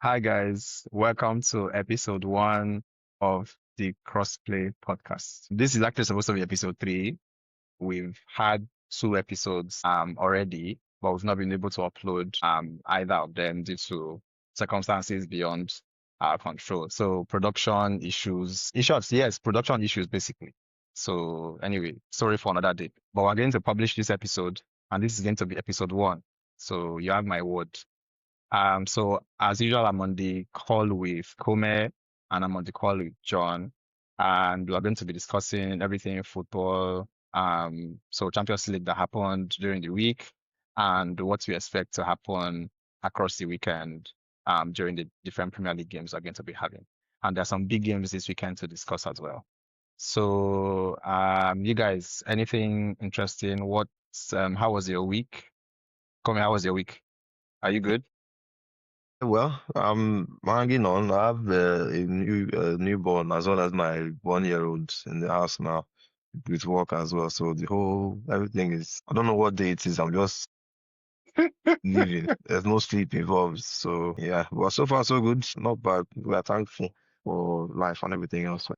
Hi guys, welcome to episode 1 of the CrossPlay podcast. This is actually supposed to be episode 3. We've had 2 episodes already, but we've not been able to upload either of them due to circumstances beyond our control. So production issues, in short, yes, production issues basically. So anyway, sorry for another day. But we're going to publish this episode, and this is going to be episode 1. So you have my word. So as usual, I'm on the call with Kome and I'm on the call with John, and we're going to be discussing everything football. So Champions League that happened during the week and what we expect to happen across the weekend, during the different Premier League games we're going to be having. And there's some big games this weekend to discuss as well. So, you guys, anything interesting? How was your week? Kome, how was your week? Are you good? Well, I'm hanging on. I have a newborn as well as my 1 year old in the house now with work as well. So everything is, I don't know what day it is. I'm just living. There's no sleep involved. So yeah, but so far so good. Not bad. We are thankful for life and everything else.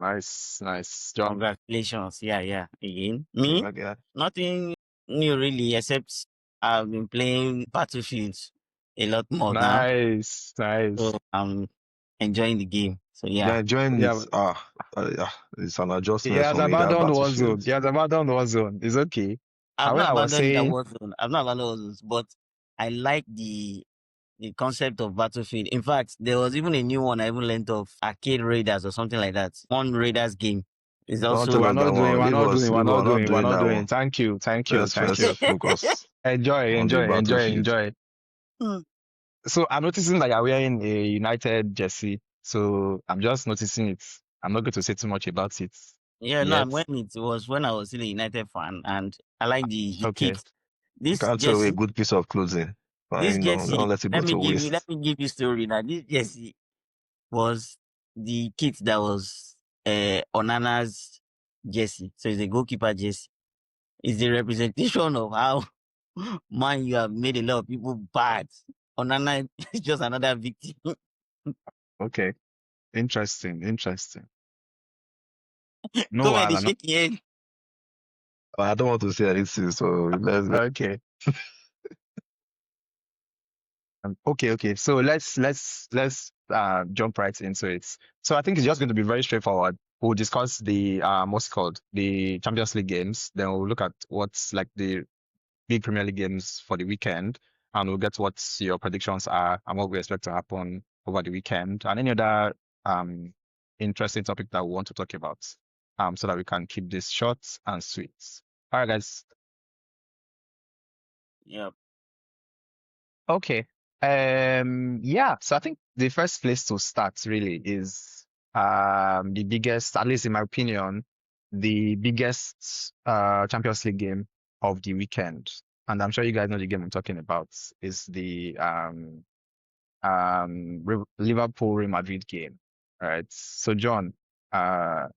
Nice, nice. John. Congratulations. Yeah. Again. Yeah, Me? like that. Nothing new really, except I've been playing Battlefield a lot more now. Nice, nice. So I'm enjoying the game. So Yeah, yeah. enjoying Yeah, it. Yeah, it's an he adjustment has for me, that abandoned Warzone. battlefield. He has abandoned Warzone. It's okay. I've And when not I was abandoned the saying, Warzone. I've not abandoned Warzone, but I like the concept of Battlefield. In fact, there was even a new one I even learned of, Arcade Raiders or something like that. One Raiders game is Don't also tell we're us that not doing, one. we're Leave not us, doing, we're leave us. not Not doing, we're doing not that doing. one. Thank you, thank you, Let's thank first you. focus Enjoy, on the enjoy, enjoy, battlefield. enjoy. So I'm noticing that you're wearing a United jersey. So I'm just noticing it. I'm not going to say too much about it Yeah, no, yet. when it was when I was still a United fan, and I like the Okay. kit. You This can't throw away a jersey, good piece of clothing. this Don't jersey. let it go Let me to give you let waste. me give you story now. This jersey was the kit that was Onana's jersey. So it's a goalkeeper jersey. It's the representation of how man you have made a lot of people bad. Onana is just another victim. Okay. Interesting, interesting. No, Come here, they Alan. shake your head. I don't want to say anything, so let's Okay. Okay. So let's jump right into it. So I think it's just going to be very straightforward. We'll discuss the what's it called, the Champions League games. Then we'll look at what's like the big Premier League games for the weekend, and we'll get what your predictions are and what we expect to happen over the weekend, and any other um interesting topic that we want to talk about, so that we can keep this short and sweet. All right, guys. Yeah. Okay. Yeah, so I think the first place to start really is the biggest, at least in my opinion, the biggest Champions League game of the weekend. And I'm sure you guys know the game I'm talking about is the Liverpool Real Madrid game. All right. So John, uh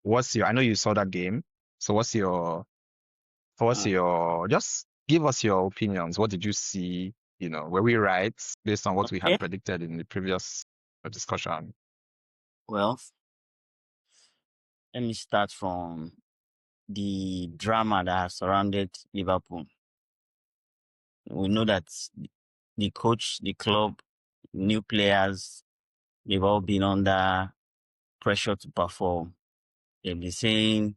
I know you saw that game. So just give us your opinions. What did you see? Were we right based on what we Okay. had predicted in the previous discussion? Well, let me start from the drama that has surrounded Liverpool. We know that the coach, the club, new players, they've all been under pressure to perform. They've been saying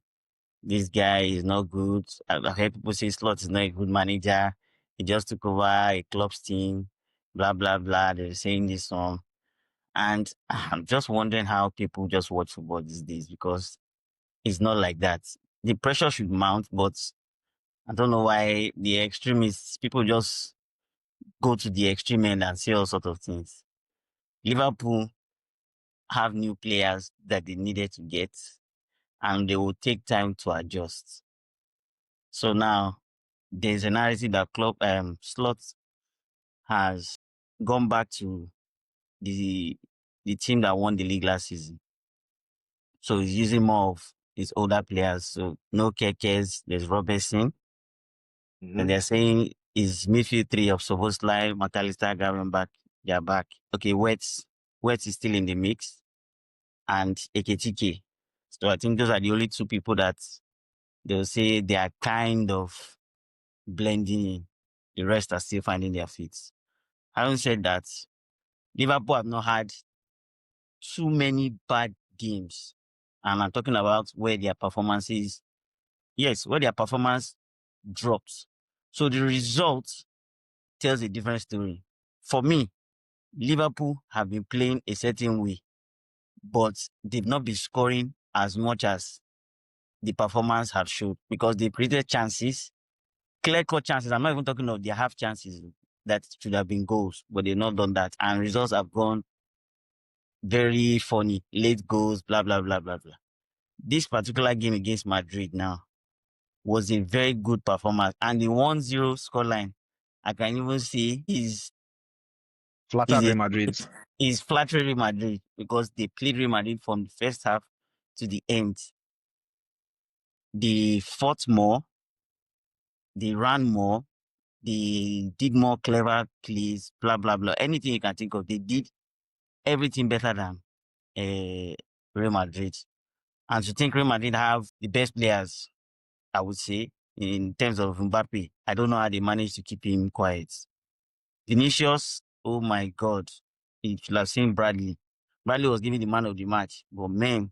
this guy is not good. I heard people say Slot is not a good manager. He just took over a club's team, blah, blah, blah. They're saying this one. And I'm just wondering how people just watch football these days, because it's not like that. The pressure should mount, but I don't know why the extremists, people just go to the extreme end and say all sorts of things. Liverpool have new players that they needed to get, and they will take time to adjust. So now there's a narrative that Slot has gone back to the the team that won the league last season. So he's using more of his older players. So no Kekes, there's Robertson. And Mhm. they're saying his midfield three of Soboslai, McAllister, Gravenberch, they are back. Okay, Wets is still in the mix, and Eketike. So I think those are the only two people that they'll say they are kind of blending in. The rest are still finding their feet. Having said that, Liverpool have not had too many bad games. And I'm talking about where their performances, yes, where their performance drops. So the result tells a different story. For me, Liverpool have been playing a certain way, but they've not been scoring as much as the performance had showed because they created chances, clear-cut chances. I'm not even talking of their half chances that should have been goals, but they've not done that. And results have gone very funny. Late goals, blah, blah, blah, blah, blah. This particular game against Madrid now was a very good performance. And the 1-0 scoreline, I can even see Flattered Real Madrid. is flattering Real Madrid because they played Real Madrid from the first half to the end. They fought more, they ran more, they did more clever plays, blah, blah, blah. Anything you can think of, they did everything better than Real Madrid. And to think Real Madrid have the best players, I would say, in terms of Mbappe, I don't know how they managed to keep him quiet. Vinicius, oh my God, you should have seen Bradley. Bradley was given the man of the match, but man,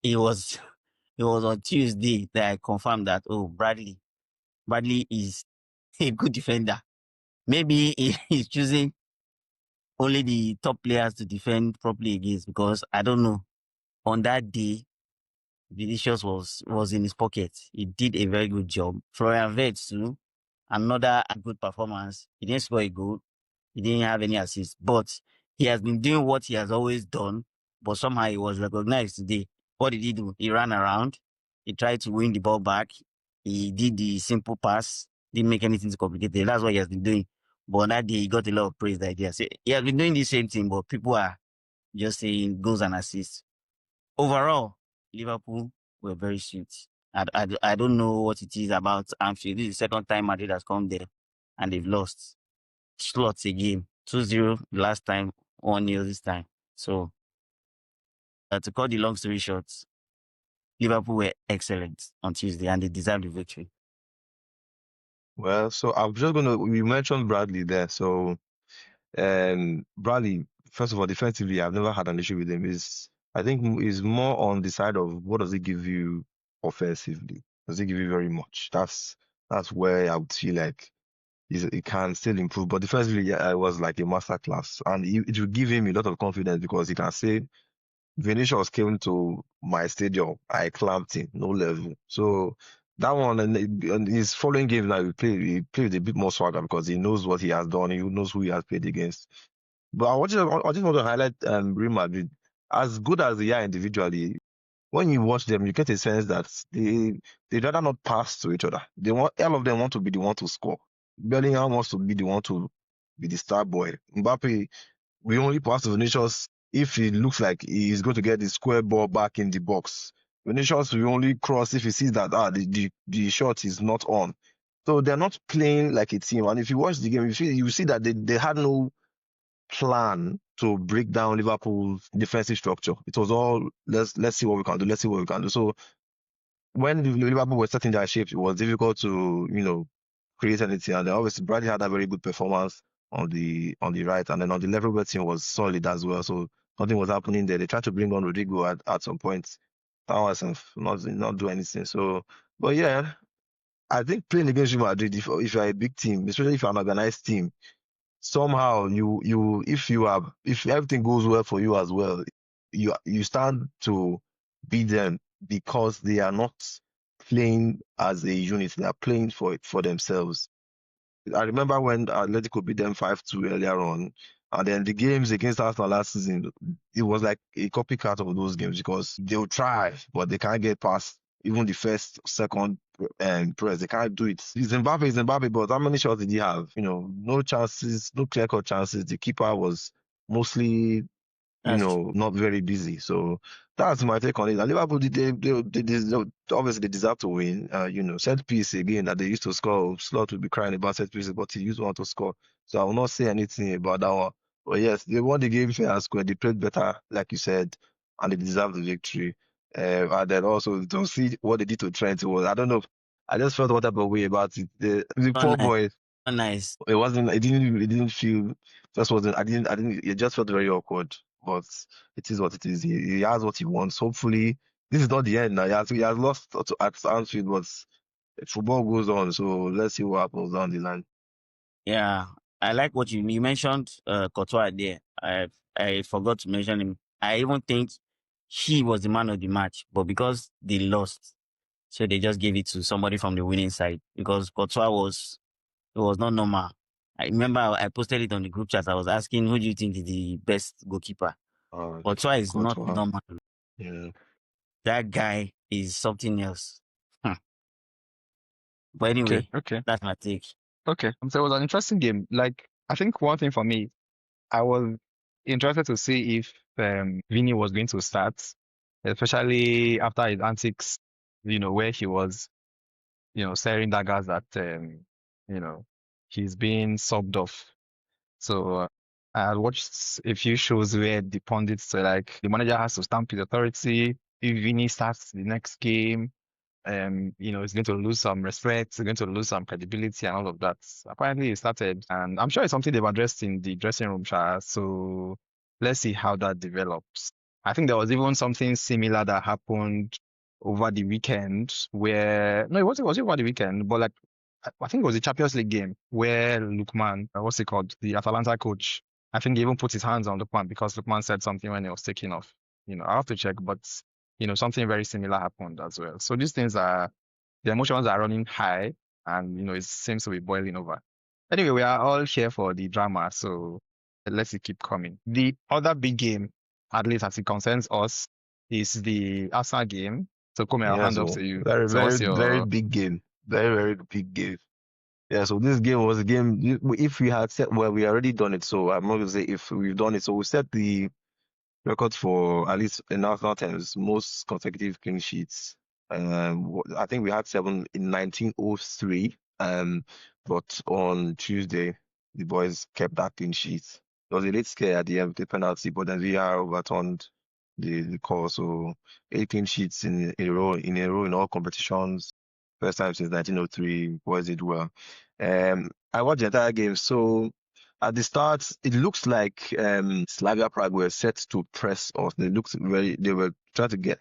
it was on Tuesday that I confirmed that, oh, Bradley is a good defender. Maybe he's choosing only the top players to defend properly against because I don't know. On that day, Vinicius was in his pocket. He did a very good job. Florian Wirtz too, another good performance. He didn't score a goal. He didn't have any assists, but he has been doing what he has always done. But somehow he was recognized today. What did he do? He ran around. He tried to win the ball back. He did the simple pass. Didn't make anything too complicated. That's what he has been doing. But on that day, he got a lot of praise. That idea. He has been doing the same thing, but people are just saying goals and assists. Overall, Liverpool were very sweet. I don't know what it is about Anfield. This is the second time Madrid has come there and they've lost. Slots again. 2-0 last time, 1-0 this time. So, to cut the long story short, Liverpool were excellent on Tuesday and they deserved the victory. Well, so I'm just gonna. We mentioned Bradley there, so Bradley. First of all, defensively, I've never had an issue with him. I think is more on the side of what does he give you offensively? Does he give you very much? That's where I would feel like he can still improve. But defensively, yeah, it was like a masterclass, and it will give him a lot of confidence because he can say Vinicius came to my stadium, I clamped him, no level. So that one and his following game now he play with a bit more swagger because he knows what he has done, he knows who he has played against. But I just want to highlight Real Madrid. As good as they are individually, when you watch them, you get a sense that they rather not pass to each other. All of them want to be the one to score. Bellingham wants to be the one to be the star boy. Mbappe, we only pass to Vinicius if it looks like he's going to get the square ball back in the box. Vinicius will only cross if he sees that the shot is not on. So they're not playing like a team. And if you watch the game, you see that they had no plan to break down Liverpool's defensive structure. It was all let's see what we can do. Let's see what we can do. So when Liverpool were setting their shape, it was difficult to create anything. And then obviously Bradley had a very good performance on the right, and then on the level where team was solid as well. So nothing was happening there. They tried to bring on Rodrigo at some point. That was not do anything. So, but yeah, I think playing against Real Madrid, if you're a big team, especially if you're an organized team, somehow if everything goes well for you as well, you stand to beat them because they are not playing as a unit. They are playing for themselves. I remember when Atletico beat them 5-2 earlier on, and then the games against Arsenal last season, it was like a copycat of those games because they'll try, but they can't get past even the first, second press. They can't do it. Zimbabwe, but how many shots did he have? No chances, no clear-cut chances. The keeper was mostly That's true. not very busy. So that's my take on it. And Liverpool, obviously they deserve to win. Set piece again that they used to score. Slot would be crying about set pieces, but he used one to score. So I will not say anything about that one. But yes, they won the game fair and square. They played better, like you said, and they deserve the victory. And then also to see what they did to Trent was, I don't know. I just felt what type of way about it. The Not poor nice. boy, Not nice. it didn't feel, just wasn't, I didn't, it just felt very awkward. But it is what it is. He has what he wants. Hopefully, this is not the end now. He has lost at Anfield, but football goes on. So let's see what happens down the line. Yeah, I like what you mentioned. Courtois there. I forgot to mention him. I even think he was the man of the match, but because they lost, so they just gave it to somebody from the winning side because Courtois was not normal. I remember I posted it on the group chat. I was asking, who do you think is the best goalkeeper? Courtois is not Courtois. normal. Yeah. That guy is something else. Hmm. But Okay, anyway, okay, that's my take. okay. So it was an interesting game. Like, I think one thing for me, I was interested to see if Vini was going to start, especially after his antics, where he was, staring daggers at, you know, he's being subbed off. So I had watched a few shows where the pundits say like the manager has to stamp his authority. If Vini starts the next game, he's going to lose some respect, he's going to lose some credibility and all of that. Apparently, he started, and I'm sure it's something they've addressed in the dressing room, Sha. So let's see how that develops. I think there was even something similar that happened over the weekend where no, it was over the weekend, but like I think it was the Champions League game where Lukman, what's it called, the Atalanta coach, I think he even put his hands on Lukman because Lukman said something when he was taking off. I have to check, but something very similar happened as well. So these things the emotions are running high and, it seems to be boiling over. Anyway, we are all here for the drama, so let's keep coming. The other big game, at least as it concerns us, is the Arsenal game. So, Kome, I'll Yeah, hand off so to you. very, So, what's very, very your big game. Very, very big game. Yeah, so this game was a game. If we had set, well, we already done it. So I'm not gonna say if we've done it. So we set the record for at least in Arsenal terms, most consecutive clean sheets. I think we had 7 in 1903. But on Tuesday, the boys kept that clean sheet. There was a late scare at the end of the penalty, but then VR overturned the call. So 8 clean sheets in a row in all competitions. First time since 1903. Boys did well. I watched the entire game. So at the start, it looks like Slavia Prague were set to press us. They were trying to get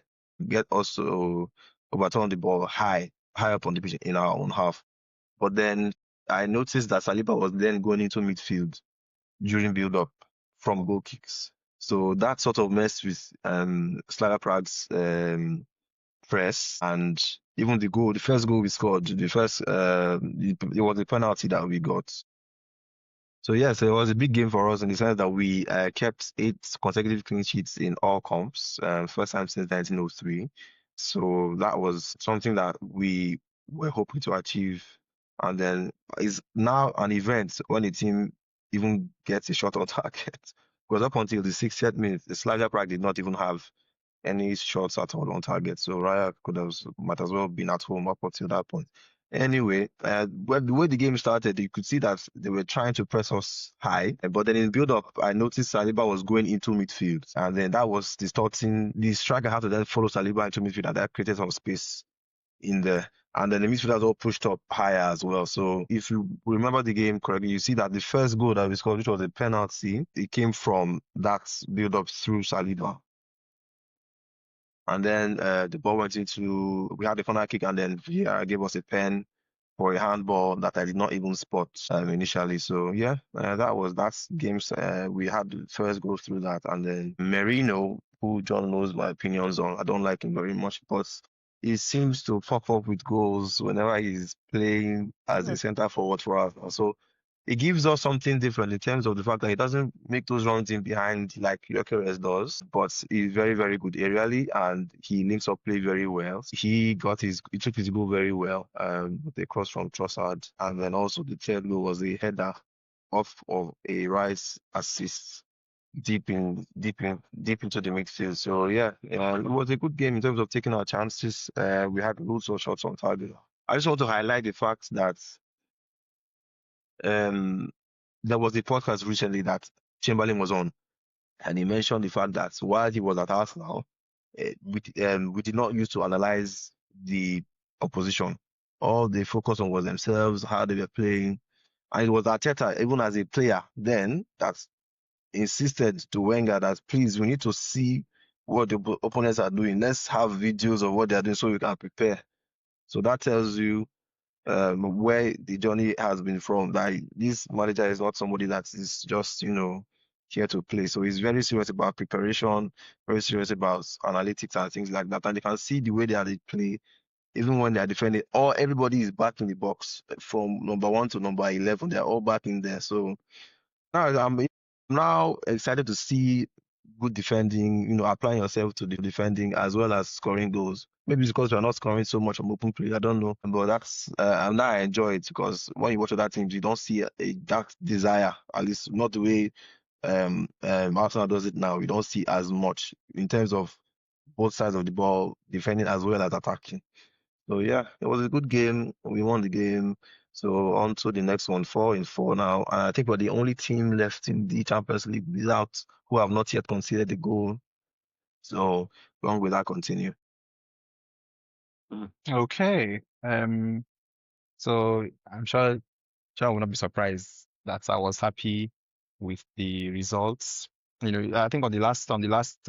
us to overturn the ball high up on the pitch in our own half. But then I noticed that Saliba was then going into midfield during build-up from goal kicks. So that sort of messed with Slavia Prague's press, and even the first goal we scored, it was a penalty that we got. So yes, it was a big game for us in the sense that we kept 8 consecutive clean sheets in all comps, first time since 1903. So that was something that we were hoping to achieve. And then it's now an event when a team even gets a shot on target. Because up until the 60th minute, the Slavia Prague did not even have any shots at all on target. So Raya might as well been at home up until that point. Anyway, the way the game started, you could see that they were trying to press us high, but then in build-up, I noticed Saliba was going into midfield, and then that was distorting. The striker had to then follow Saliba into midfield, and that created some space in there. And then the midfielders all pushed up higher as well. So if you remember the game correctly, you see that the first goal that we scored, which was a penalty, it came from that build-up through Saliba. And then the ball went into, we had a corner kick, and then VR gave us a pen for a handball that I did not even spot initially. So yeah, that's games. We had to first go through that, and then Merino, who John knows my opinions on. I don't like him very much, but he seems to pop up with goals whenever he's playing as a centre forward for us. So it gives us something different in terms of the fact that he doesn't make those runs in behind like Gyökeres does, but he's very, very good aerially and he links up play very well. He took his goal very well, with a cross from Trossard, and then also the third goal was a header off of a Rice assist deep into the midfield. So yeah, it was a good game in terms of taking our chances. We had loads of shots on target. I just want to highlight the fact that um, there was a podcast recently that Chamberlain was on, and he mentioned the fact that while he was at Arsenal, we did not use to analyze the opposition. All they focused on was themselves, how they were playing, and it was Arteta, even as a player then, that insisted to Wenger that please, we need to see what the opponents are doing. Let's have videos of what they are doing so we can prepare. So that tells you where the journey has been from. That this manager is not somebody that is just, here to play. So he's very serious about preparation, very serious about analytics and things like that. And they can see the way they play, even when they are defending. All everybody is back in the box from number 1 to number 11. They're all back in there. So now I'm now excited to see good defending, applying yourself to the defending as well as scoring goals. Maybe it's because we're not scoring so much on open play. I don't know. But that's and now I enjoy it because when you watch other teams, you don't see that desire, at least not the way Arsenal does it now. You don't see as much in terms of both sides of the ball, defending as well as attacking. So yeah, it was a good game. We won the game. So on to the next one, 4-4 now. And I think we're the only team left in the Champions League without who have not yet conceded a goal. So long will that continue? Okay. So I'm sure I will not be surprised that I was happy with the results. I think on the last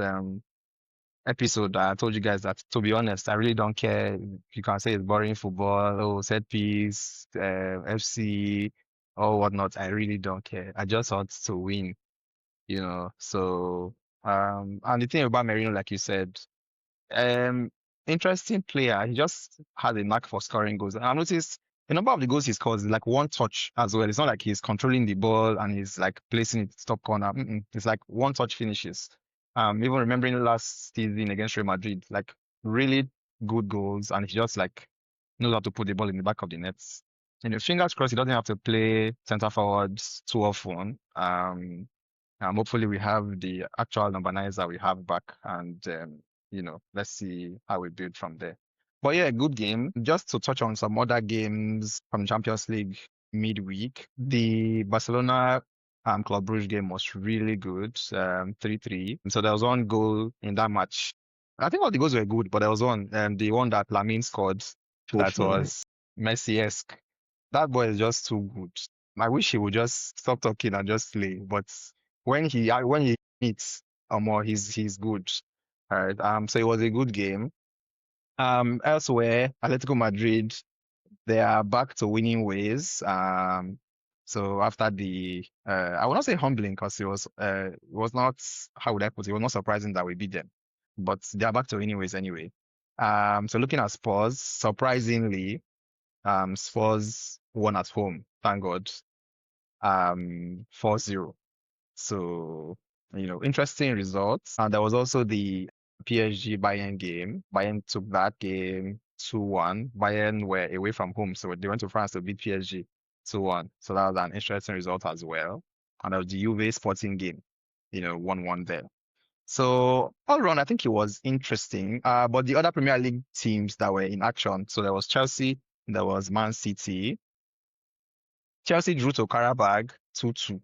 episode, I told you guys that, to be honest, I really don't care if you can say it's boring football, or set piece, FC, or whatnot. I really don't care. I just want to win, So, and the thing about Merino, like you said, um, interesting player. He just had a knack for scoring goals. And I noticed a number of the goals he scores is like one touch as well. It's not like he's controlling the ball and he's like placing it top corner. It's like one touch finishes. Even remembering last season against Real Madrid, like really good goals, and he just like knows how to put the ball in the back of the nets. Fingers crossed he doesn't have to play center forwards too often. Hopefully we have the actual number nines that we have back, and let's see how we build from there. But yeah, good game. Just to touch on some other games from Champions League midweek, the Barcelona Club Brugge game was really good, 3-3. So there was one goal in that match. I think all the goals were good, but there was one, the one that Lamine scored that was Messi-esque. That boy is just too good. I wish he would just stop talking and just play. But when he hits, more, he's good. All right. So it was a good game. Elsewhere, Atletico Madrid, they are back to winning ways. So after I will not say humbling because it was not, how would I put it? It was not surprising that we beat them, but they are back to winning ways anyway. So looking at Spurs, surprisingly, Spurs won at home, thank God, 4-0. So, interesting results. And there was also the PSG Bayern game. Bayern took that game 2-1. Bayern were away from home, so they went to France to beat PSG 2-1. So that was an interesting result as well. And there was the Juve Sporting game, 1-1 there. So all around, I think it was interesting. But the other Premier League teams that were in action, so there was Chelsea, there was Man City. Chelsea drew to Karabag 2-2.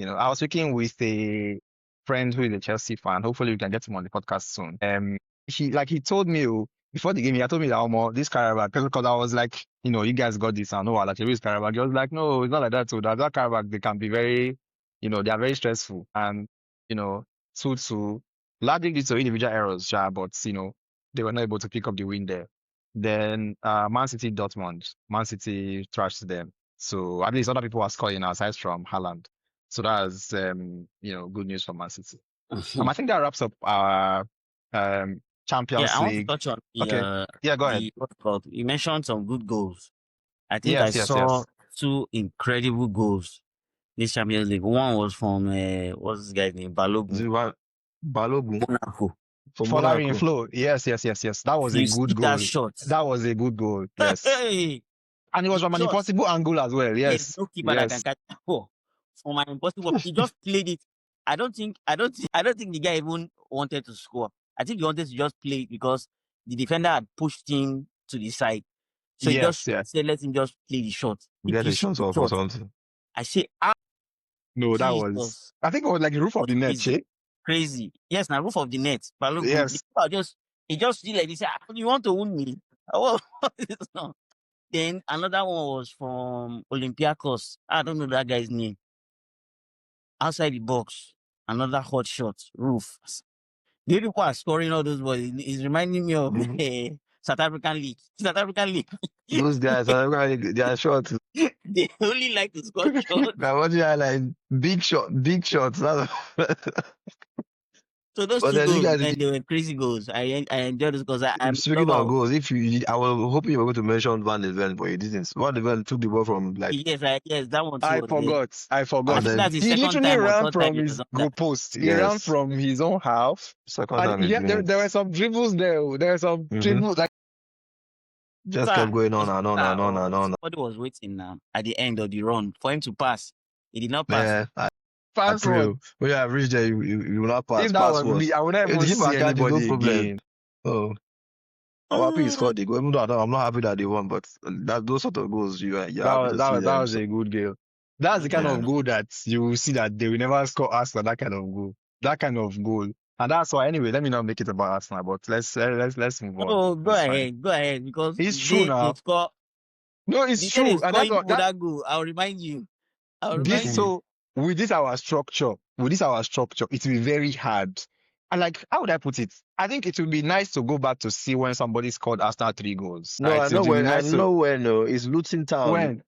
I was speaking with a friend who is a Chelsea fan. Hopefully, we can get him on the podcast soon. He told me before the game, he had told me that this Karabag, because I was like, you guys got this. I know like is Karabag. He was like, no, it's not like that. So that Karabag, they can be very, they are very stressful, and 2-2, largely due to individual errors, but they were not able to pick up the win there. Then Man City Dortmund, Man City trashed them. So at least other people are scoring aside from Haaland. So that's good news for Man City. I think that wraps up our Yeah, Champions I want to League. touch on Okay. Yeah, go ahead. what's it called? You mentioned some good goals. I think I Yes. saw two incredible goals this Champions League. One was from what's this guy's name? Balogun, Balogun Monaco. for Folari in Monaco. flow. Yes. That was a You good see that goal. shot. That was a good goal. Yes. Hey, And it was from an impossible angle as well. there's Yes. no keeper that can catch. Oh, from an impossible. He just played it I don't think the guy even wanted to score. I think he wanted to just play because the defender had pushed him to the side. So he Yes, just yeah. said, let him just play the shot. If Get you a see shot the off or shot, something. I say, No, that was, Jesus, I think it was like the roof of was the net, crazy. che? Crazy. Yes, now roof of the net. Balogun, the Yes. keeper he just did like this. You want to wound me? Oh, it's not. Then another one was from Olympiacos. I don't know that guy's name. Outside the box, another hot shot, roof. The way people are scoring all those balls is reminding me of Mhm. South African League. South African League. Those guys they are short. They only like to score shots. Now what you like big shots. So those But two then you goals, guys, man, they were crazy goals. I enjoyed those because I'm a speaking lover of of. goals, I was hoping you were going to mention Van de Ven, but you didn't. Van de Ven took the ball from like, Yes, that one too I was there. forgot. I I and forgot. think then that's the He second literally time or ran third time from he was his on that. goal post. He ran yes, from his own half. second And time he's yeah, doing there it. were some dribbles there. There were some Hmm. dribbles like Just kept Sir, going on and on and on and on. somebody was waiting at the end of the run for him to pass. He did not pass. Yeah, I fast pray. one. When you have reached there, you will not pass. If that Pass was what? me, I would not If even the keeper see catch it, no anybody problem. again. Oh, I'm happy he scored the goal. Even though I'm not happy that they won, but that those sort of goals, you're That happy was to that see was, that them. was So a good goal. That's the kind yeah, of goal that you will see that they will never score Arsenal that kind of goal. That kind of goal. And that's why anyway, let me not make it about Arsenal, but let's move on. No, It's fine. go ahead, because It's true now. No, it's the day they true. And score that's you what with that that goal, I'll this remind you. so with this our structure, it will be very hard. And like, how would I put it? I think it would be nice to go back to see when somebody scored Arsenal 3 goals. no, Right? I So it know would be when. I nice to know when. No, it's Luton Town. when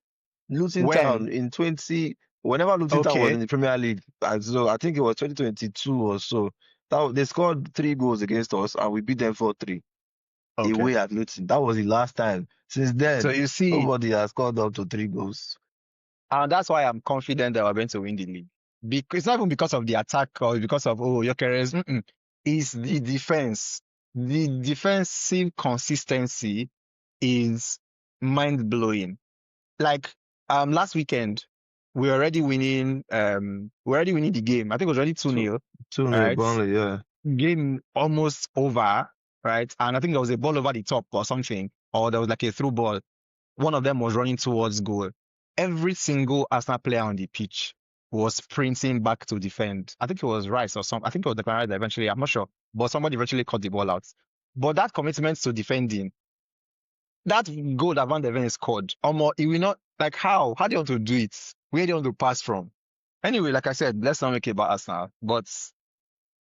Luton when Town in 20. Whenever Luton Town was in okay. the Premier League, so I think it was 2022 or so. They scored 3 goals against us, and we beat them 4-3 Okay. away at Luton. That was the last time. Since So then, you see, nobody has scored up to 3 goals. and that's why I'm confident that we're going to win the league. Because it's not even because of the attack or because of Gyökeres. It's the defense. The defensive consistency is mind blowing. Like last weekend, we're already winning the game. I think it was already 2-0, 2-0 right? Burnley, yeah. Game almost over, right? And I think there was a ball over the top or something, or there was like a through ball. One of them was running towards goal. Every single Arsenal player on the pitch was sprinting back to defend. I think it was Rice or something. I think it was the Rice eventually. I'm not sure, but somebody eventually cut the ball out. But that commitment to defending, that goal that Van de Ven scored, it will not, like, how? How do you want to do it? Where do you want to pass from? Anyway, like I said, let's not make it about Arsenal. But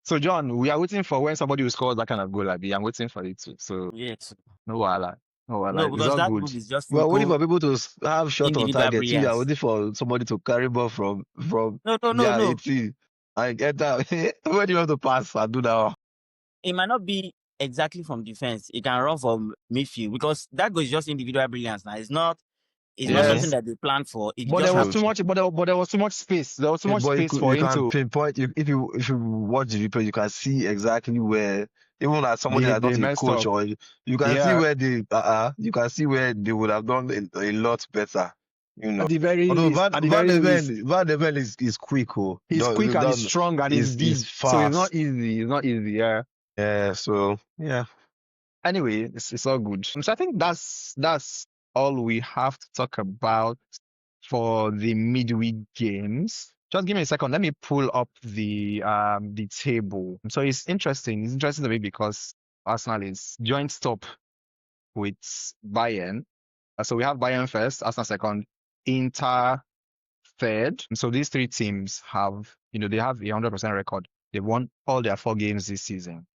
so John, we are waiting for when somebody will score that kind of goal. I'm waiting for it too. So Yes. no wahala, no No, wahala. It's because all that good. goal is just We're waiting simple for people to have shot on individual target. You are brilliance. waiting for somebody to carry ball from their No. 18 and get that. Where do you have to pass and do that one? It might not be exactly from defense. It can run from midfield because that goal is just individual brilliance. Now it's not Mm-hmm. something Yes, that they planned for. It but just there was True. too happened. much. But there was too much space. There was too much But space you for him can to. pinpoint if you watch the replay, you can see exactly where, even as somebody that's They not a messed coach, up. or you can see Yeah, where you can see where they would have done a lot better. You know. at the very Although least, Van at the Van very de least, Ven Van de Ven is quick, oh, he's quick and he's strong and he's is big, so it's not fast. easy. It's not easy. Yeah. Yeah. So yeah. Anyway, it's all good. So I think that's all we have to talk about for the midweek games. Just give me a second. Let me pull up the table. So it's interesting. It's interesting to me because Arsenal is joint top with Bayern. So we have Bayern first, Arsenal second, Inter third. So these three teams have, they have a 100% record. They've won all their 4 games this season,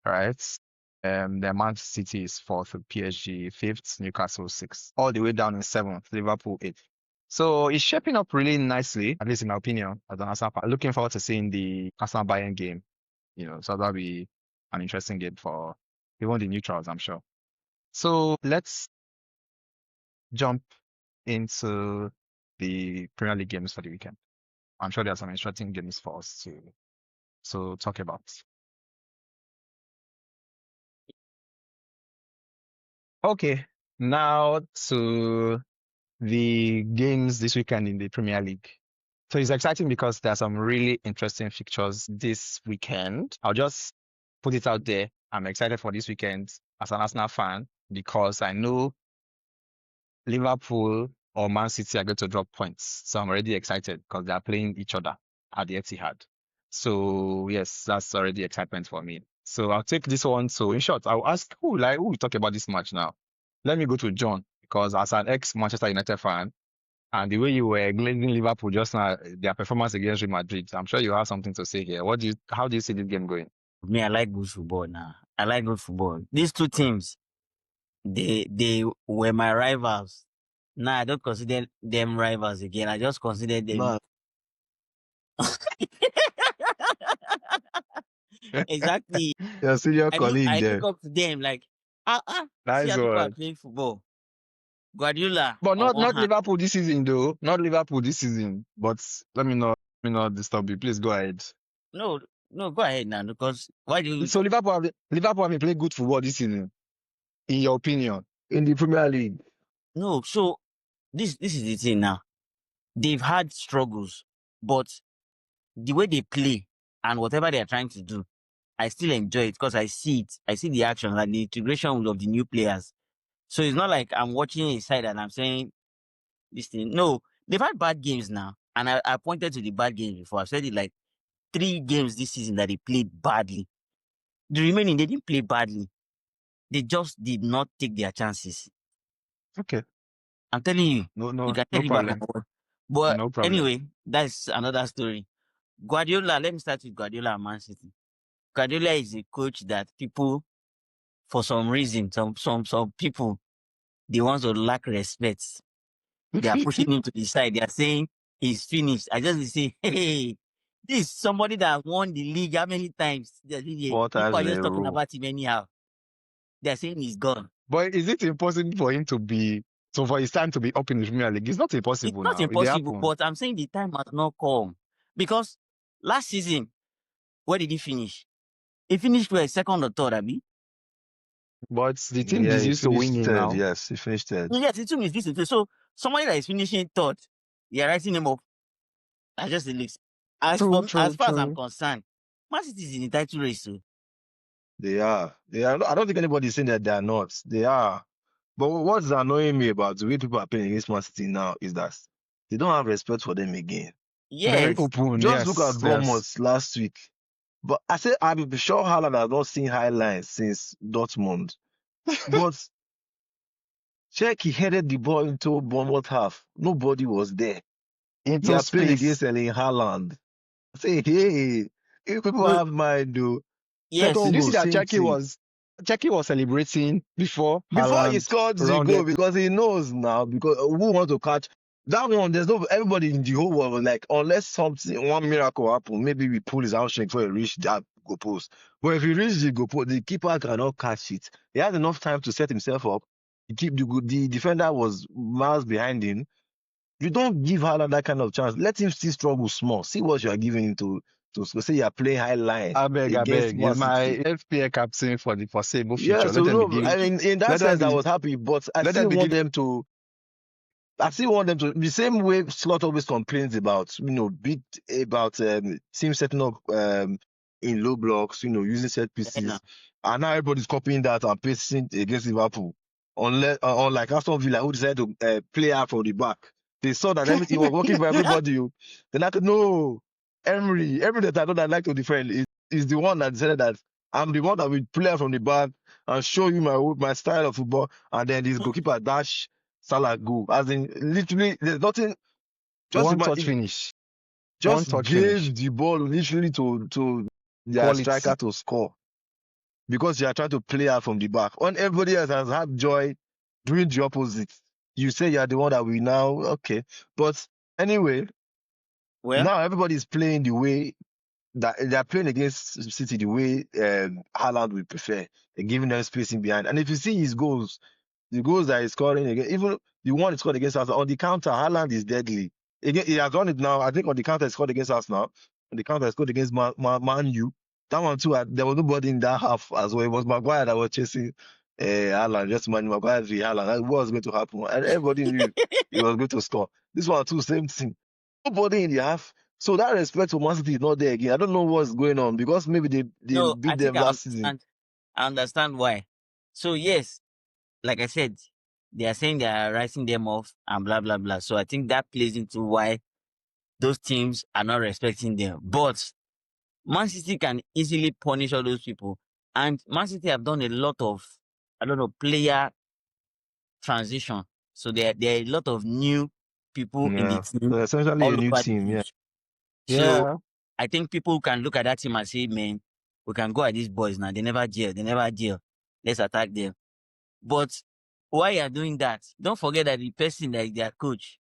right? Their Man City is fourth, PSG fifth, Newcastle sixth, all the way down in seventh, Liverpool eighth. So it's shaping up really nicely, at least in my opinion, as an Arsenal fan. Looking forward to seeing the Arsenal Bayern game. So that'll be an interesting game for even the neutrals, I'm sure. So let's jump into the Premier League games for the weekend. I'm sure there are some interesting games for us to talk about. Okay, now to the games this weekend in the Premier League. So it's exciting because there are some really interesting fixtures this weekend. I'll just put it out there. I'm excited for this weekend as an Arsenal fan because I know Liverpool or Man City are going to drop points. So I'm already excited because they are playing each other at the Etihad. So yes, that's already excitement for me. So I'll take this one. So in short, I'll ask who will talk about this match now. Let me go to John because as an ex-Manchester United fan, and the way you were glazing Liverpool just now, their performance against Real Madrid, I'm sure you have something to say here. How do you see this game going? Me, I like good football now. I like good football. These two teams, they were my rivals. Now I don't consider them rivals again. I just consider them Nah, exactly. your senior colleague I look there. up to them like see Nice how people are one. playing football. Guardiola But on one not hand. Liverpool this season though. Not Liverpool this season. But let me not disturb you. Please go ahead. No, no, go ahead now because why do you So Liverpool have been playing good football this season, in your opinion. In the Premier League. no? So this is the thing now. They've had struggles, but the way they play and whatever they are trying to do, I still enjoy it because I see it. I see the action and the integration of the new players. So it's not like I'm watching a side and I'm saying this thing. No, they've had bad games now. And I pointed to the bad games before. I've said it like 3 games this season that they played badly. The remaining, they didn't play badly. They just did not take their chances. Okay. I'm telling you, No, you no, can no take it back on problem. board. But No problem. anyway, that's another story. Guardiola, let me start with Guardiola and Man City. Guardiola is a coach that people, for some reason, some people, they want to lack respect. They are pushing him to the side. They are saying he's finished. I just say, hey, this is somebody that won the league how many times? Four People times are in just a talking row. about him anyhow. They are saying he's gone. But is it impossible for him to be so for his time to be up in the Premier League? It's not It's impossible not now. It will impossible, happen. but I'm saying the time has not come. Because last season, where did he finish? He finished where second or third, Abi? But the team Yeah, is he used to finished winning third. now. Yes, he finished third. Yes, the team is decent. So somebody that is finishing third, they are writing him up. I just the list. True, As true, far as I'm true. concerned, Man City is in the title race. So They are. They are. I don't think anybody's saying that they are not. They are. But what's annoying me about the way people are playing against Man City now is that they don't have respect for them again. Very yes, open. Just look Yes, at yes. Bournemouth last week. But I said I'm sure Haaland has not seen highlights since Dortmund. But check, he headed the ball into Bournemouth half. Nobody was there. You Into are playing space. against Erling Haaland. I say, hey, you people no, have mind, though. yes, Did Second you goal, see that same thing. Cheki was celebrating before Before he Haaland scored the goal, rounded? because he knows now, because who wants to catch that one? There's no everybody in the whole world was like, unless something one miracle happen, maybe we pull his hamstring before he reach that goal post. But if he reach the goal post, the keeper cannot catch it. He has enough time to set himself up. The defender was miles behind him. You don't give Haaland that kind of chance. Let him still struggle small. See what you are giving him to say you are playing high line I against beg. Man He's my City. FPL captain for the foreseeable Yeah, future. so no, I mean, in that Let them sense, I be was happy, but let them be giving I still want them to, the same way Slot always complains about, big, about team setting up in low blocks, using set yeah, now. pieces. And now everybody's copying that and pasting against Liverpool. Unlike Aston Villa, who decided to play out from the back. They saw that everything was working for everybody. They're like, no, Emery that I know that I like to defend is the one that decided that I'm the one that will play out from the back and show you my style of football. And then this goalkeeper dash Salah go. As in, literally, there's nothing. Just one touch imagine, finish. One just touch finish. gave the ball literally to their Quality. striker to score because they are trying to play out from the back. When everybody else has had joy doing the opposite, you say you are the one that we now okay. But anyway, Well, now everybody's playing the way that they are playing against City the way Haaland would prefer, and giving them spacing behind. And if you see his goals, the goals that he's scoring again, even the one he scored against us on the counter, Haaland is deadly. Again, he has done it now. I think on the counter he scored against us now. On the counter he scored against Man U. That one too, there was nobody in that half as well. It was Maguire that was chasing Haaland. Just man, Maguire v Haaland. What was going to happen? And everybody knew he was going to score. This one too, same thing. Nobody in the half. So that respect for Man City is not there again. I don't know what's going on because maybe they No, beat I think them I last season. understand. I understand why. So yes, like I said, they are saying they are writing them off and blah blah blah. So I think that plays into why those teams are not respecting them. But Man City can easily punish all those people. And Man City have done a lot of, I don't know, player transition. So there are a lot of new people in the Yeah. team So essentially all a new over the team. Yeah. pitch. So Yeah. I think people can look at that team and say, man, we can go at these boys now. They never jail. They never jail. Let's attack them. But while you're doing that, don't forget that the person that is their coach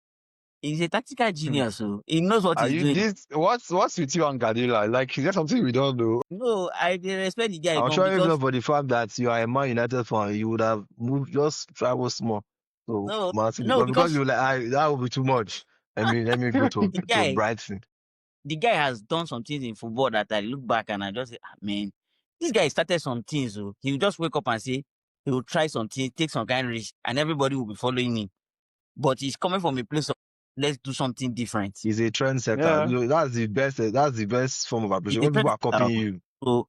is a tactical Hmm. genius. So he knows what Are he's you doing. this? What's with you and Guardiola? Like, is there something we don't know? No, I dey respect the guy I'm gone sure if because not for the fact that you are a Man United fan, you would have moved just travel small. So no, Man City, no, but because because you like that would be too much. Let me go to the to guy, Brighton. the guy has done some things in football that I look back and I just say, man, this guy started some things. So he will just wake up and say he will try something, take some kind of risk, and everybody will be following him. But he's coming from a place of let's do something different. He's a trendsetter. Yeah. You know, that's the best. That's the best form of He's appreciation. a When people are trendsetter, copying you, so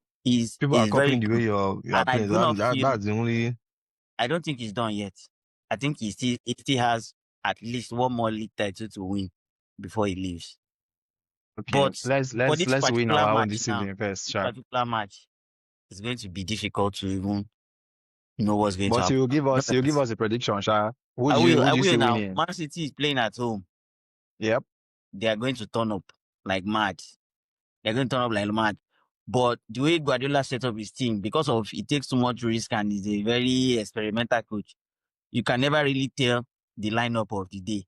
people are is very copying the way good. you're And I playing. do not feel That's the only. I don't think he's done yet. I think he still has at least one more league title to win before he leaves. Okay. But Let's for let's this let's win particular our own match this now, season first, this Sha. particular match is going to be difficult to even know what's going to But happen. you'll give us a prediction, Sha. I Who do you will see now. winning? Man City is playing at home. Yep. They are going to turn up like mad. They're going to turn up like mad. But the way Guardiola set up his team, because of it takes too much risk and he's a very experimental coach, you can never really tell the lineup of the day.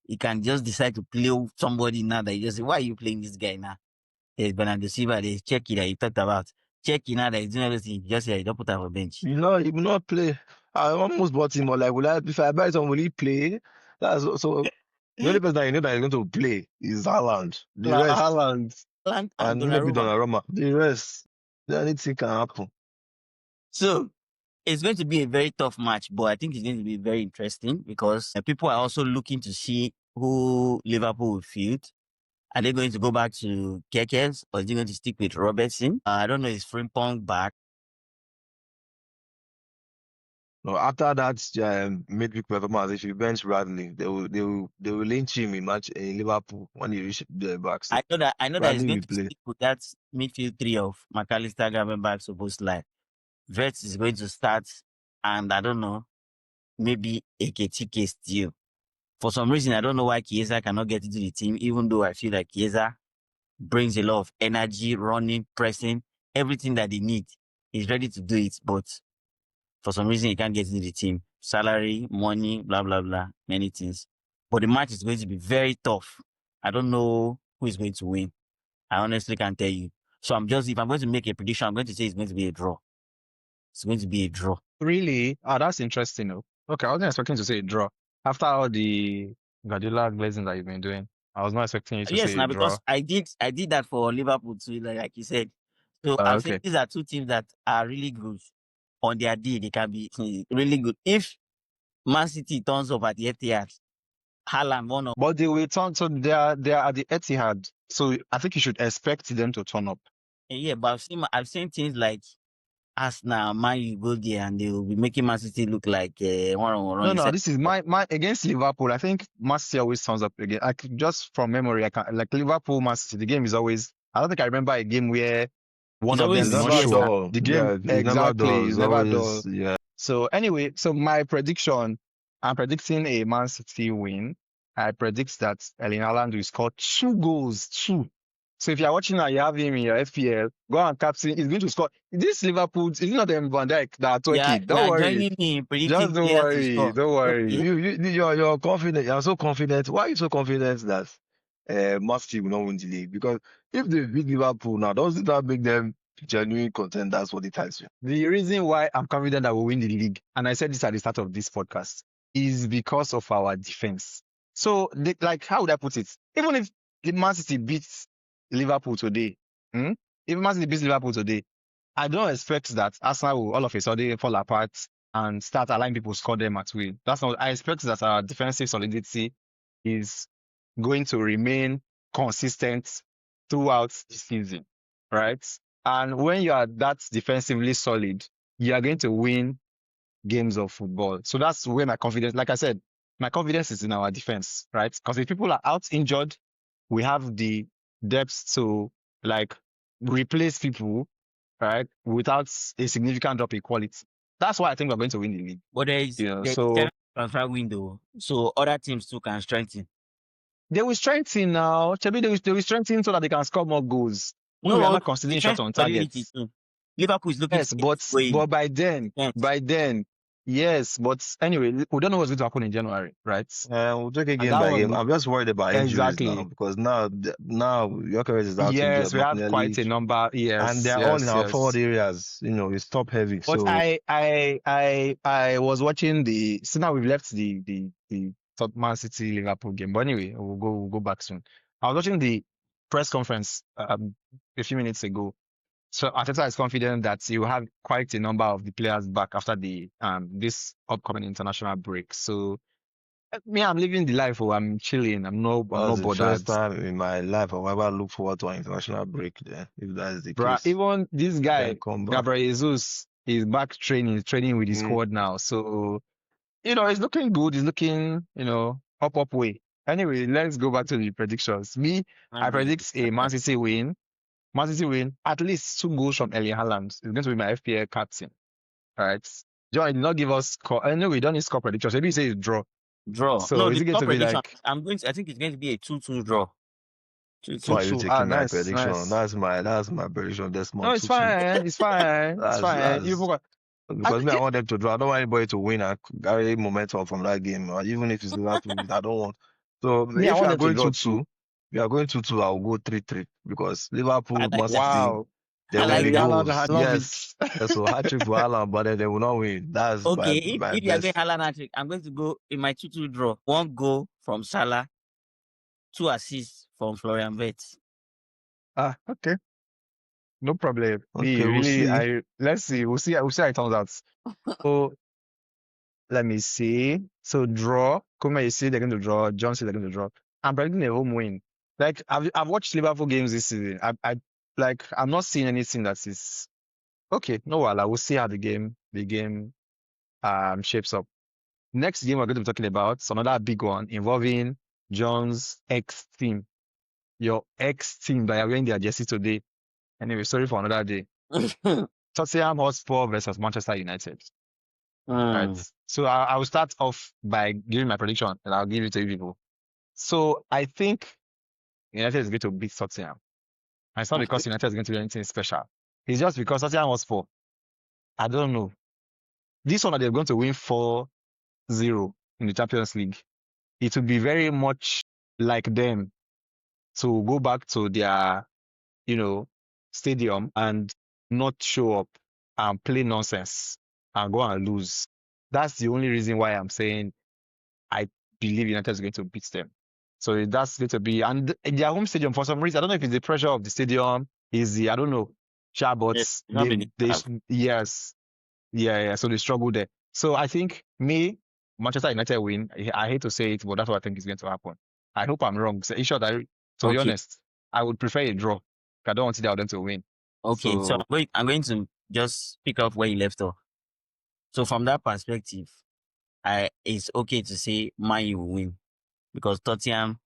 He can just decide to play somebody now that you just say, why are you playing this guy now? There's Bernardo Silva, there's Checky that you talked about. Checky now that he's doing everything, just say, you don't put him on bench. He will not play. I almost bought him, or like, if I buy someone, will he play? That's so. The only person that you know that is going to play is Haaland. The rest, Haaland. Haaland and and maybe Donnarumma. Donnarumma. The rest, anything can happen. So it's going to be a very tough match, but I think it's going to be very interesting because people are also looking to see who Liverpool will field. Are they going to go back to Kekes or is they going to stick with Robertson? I don't know. Is Frimpong back? No, after that midweek performance, if you bench Bradley, they will lynch him in Liverpool when he reach the back. So I know that he's Bradley going will to play. stick with that midfield three of McAllister, Gravenberch, Szoboszlai. Vets is going to start, and I don't know, maybe AKTK still. For some reason, I don't know why Chiesa cannot get into the team, even though I feel like Chiesa brings a lot of energy, running, pressing, everything that they need. He's ready to do it, but for some reason, he can't get into the team. Salary, money, blah, blah, blah, many things. But the match is going to be very tough. I don't know who is going to win. I honestly can't tell you. So if I'm going to make a prediction, I'm going to say it's going to be a draw. It's going to be a draw. Really? Ah, that's interesting. Oh. Okay, I wasn't expecting to say a draw. After all the Guardiola glazing that you've been doing, I was not expecting you to Yes, say a now draw. because I did that for Liverpool too, like you said. So I'm saying Okay. these are two teams that are really good on their day. They can be really good. If Man City turns up at the Etihad, Haaland one of But they will turn, so they are at the Etihad. So I think you should expect them to turn up. yeah, but I've seen things like Arsenal, Man U go there and they will be making Man City look like one on one No, no, inside. this is my against Liverpool. I think Man City always turns up again. Just from memory, I can like Liverpool, Man City. The game is always. I don't think I remember a game where one It's of them It's always did not never yes show up. now. dull. The game Yeah, it's never exactly dull. is It's never dull. always, yeah. So anyway, so my prediction, I'm predicting a Man City win. I predict that Erling Haaland will score 2 goals, two. So if you're watching and you have him in your FPL, go and captain. He's going to score. This Liverpool, is it not them Van Dijk that are Yeah, twerking? Don't you're worry. joining me in Just predicting don't players to worry. score. Don't worry. Okay. You're confident. You're so confident. Why are you so confident that Man City will not win the league? Because if they beat Liverpool now, doesn't that make them genuine contenders for the title? The reason why I'm confident that we'll win the league, and I said this at the start of this podcast, is because of our defense. So, like, how would I put it? Even if the Man City beats Liverpool today, if Man City beats Liverpool today, I don't expect that Arsenal will all of a sudden fall apart and start allowing people score them at will. That's not. I expect that our defensive solidity is going to remain consistent throughout the season, right? And when you are that defensively solid, you are going to win games of football. So that's where my confidence, like I said, my confidence is in our defense, right? Because if people are out injured, we have the depth to like replace people, right, without a significant drop in quality. That's why I think we're going to win the league. But there is So transfer window, so other teams too can strengthen. they will strengthen now. Maybe they will strengthen so that they can score more goals. When we are No, not conceding defense shots on solidity targets. too. Liverpool is looking to Yes, get going. but by then, yes. But anyway, we don't know what's going to happen in January, right? We'll take it And game that by was game. I'm just worried about injuries now exactly. because now Gyökeres is out Yes, injured, we have Martinelli, quite a number. and Yes, they're all in yes, our forward yes. areas. It's top heavy. But So I was watching the. So now we've left the top Man City Liverpool game. But anyway, we'll go back soon. I was watching the press conference a few minutes ago. So Arteta is confident that he will have quite a number of the players back after the this upcoming international break. So me, I'm living the life. Oh, I'm chilling. I'm that's not the first bothered. time in my life I've ever looked forward to an international break. Then, if that's the Bruh, case, even this then guy, come back. Gabriel Jesus, is back training with his Mm, squad now. So, it's looking good. It's looking, up way. Anyway, let's go back to the predictions. Me, I Maybe. predict a Man City win. Man City win, at least 2 goals from Erling Haaland. It's going to be my FPL captain. All right. John, did not give us score. I know we don't need score predictions. Maybe you say it's draw. Draw. So No, is the it going top to be prediction. like I think it's going to be a 2-2 draw. so are you 2-2? Ah, taking my nice, prediction? nice. That's my prediction this No, month. it's 2-2. fine. It's fine. It's fine. You That's forgot. because me, I want them to draw. I don't want anybody to win and carry momentum from that game, or even if it's Liverpool, I don't want. So Me, I if you want are them to going draw 2-2, too. if you are going 2-2, I'll go 3-3 because I Liverpool, like Man that. City, Wow. they I will like be Erling that. Haaland, I goals. love Yes. it. So hat-trick for Haaland, but then they will not win. That's my, Okay, my if you are going best. Haaland hat-trick, I'm going to go in my 2-2 draw. 1 goal from Salah, 2 assists from Florian Wirtz. Okay. No problem. Me, Okay, we'll really, see. let's see. We'll see how it turns out. So let me see. So draw. Kuma, you see they're going to draw. John said they're going to draw. I'm predicting a home win. Like I've watched Liverpool games this season. I'm not seeing anything that is okay. No, well, I will see how the game shapes up. Next game we're going to be talking about is another big one involving John's ex team, your ex team that are wearing their jersey today. Anyway, sorry for another day. Tottenham Hotspur versus Manchester United. Right. Mm. So I will start off by giving my prediction, and I'll give it to you people. So I think United is going to beat Tottenham. And it's not because United is going to do anything special. It's just because Tottenham Hotspur, I don't know. This one that they're going to win 4-0 in the Champions League. It will be very much like them to go back to their, stadium and not show up and play nonsense and go and lose. That's the only reason why I'm saying I believe United is going to beat them. So that's going to be, and their home stadium for some reason, I don't know if it's the pressure of the stadium, I don't know, sure, but Yes, it's not been yes, yeah. So they struggle there. So I think Manchester United win. I hate to say it, but that's what I think is going to happen. I hope I'm wrong. So in short, to be okay. honest, I would prefer a draw. I don't want them to win. Okay, so So I'm going to just pick up where you left off. So from that perspective, it's okay to say Man U will win because Tottenham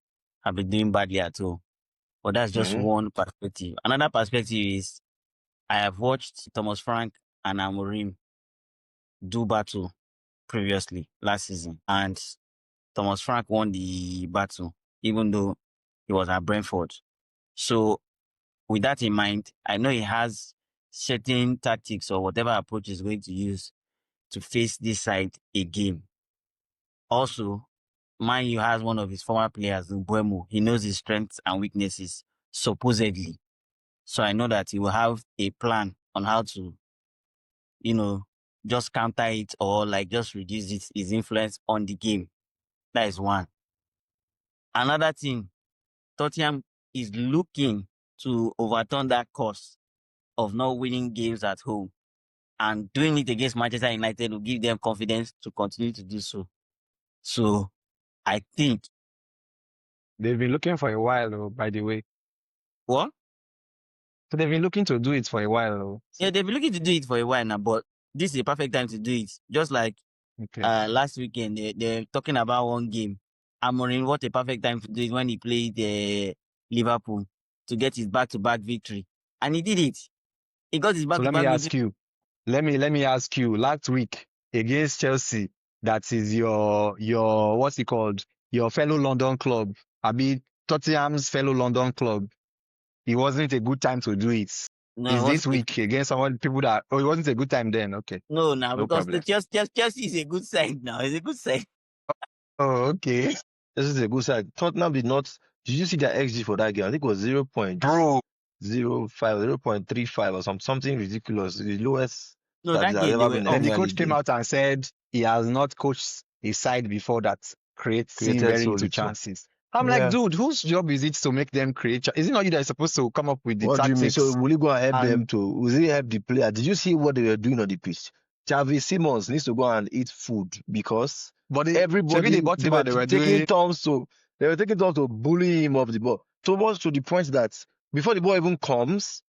have been doing badly at all. But that's just Hmm. one perspective. Another perspective is I have watched Thomas Frank and Amorim do battle previously last season, and Thomas Frank won the battle, even though he was at Brentford. So with that in mind, I know he has certain tactics or whatever approach he's going to use to face this side again. Also, Man U has one of his former players, Buemo. He knows his strengths and weaknesses, supposedly. So I know that he will have a plan on how to, just counter it or like just reduce his influence on the game. That is one. Another thing, Tottenham is looking to overturn that course of not winning games at home, and doing it against Manchester United will give them confidence to continue to do so. So I think They've been looking for a while, oh, by the way. What? So they've been looking to do it for a while, oh. Yeah, they've been looking to do it for a while now, but this is a perfect time to do it. Just like Okay. last weekend, they're talking about one game. Amorim, what a perfect time to do it when he played Liverpool to get his back-to-back victory. And he did it. He got his So let me back-to-back victory. ask you. Let me ask you. Last week against Chelsea, that is your what's it called? Your fellow London club. I mean Tottenham's fellow London club. It wasn't a good time to do it. No, it Is this wasn't. week against someone people that it wasn't a good time then? Okay. No, now No because the problem. Chelsea is a good side now. It's a good side. Oh, okay. This is a good side. Tottenham did not. Did you see their XG for that game? I think it was Bro. 0.05, 0.35 or something ridiculous. The lowest No, that that has game they ever were been in a Then up. the Premier coach League came game. out and said he has not coached a side before that creates Created very so little little. chances. I'm like, Yeah. dude, whose job is it to make them create? Is it not you that is supposed to come up with the What do you mean? So tactics? will you go and help them And to? Will he help the player? Did you see what they were doing on the pitch? Xavi Simons needs to go and eat food because but Shebi everybody they bought they him were and they were taking doing turns to bully him off the ball. So much to the point that before the ball even comes,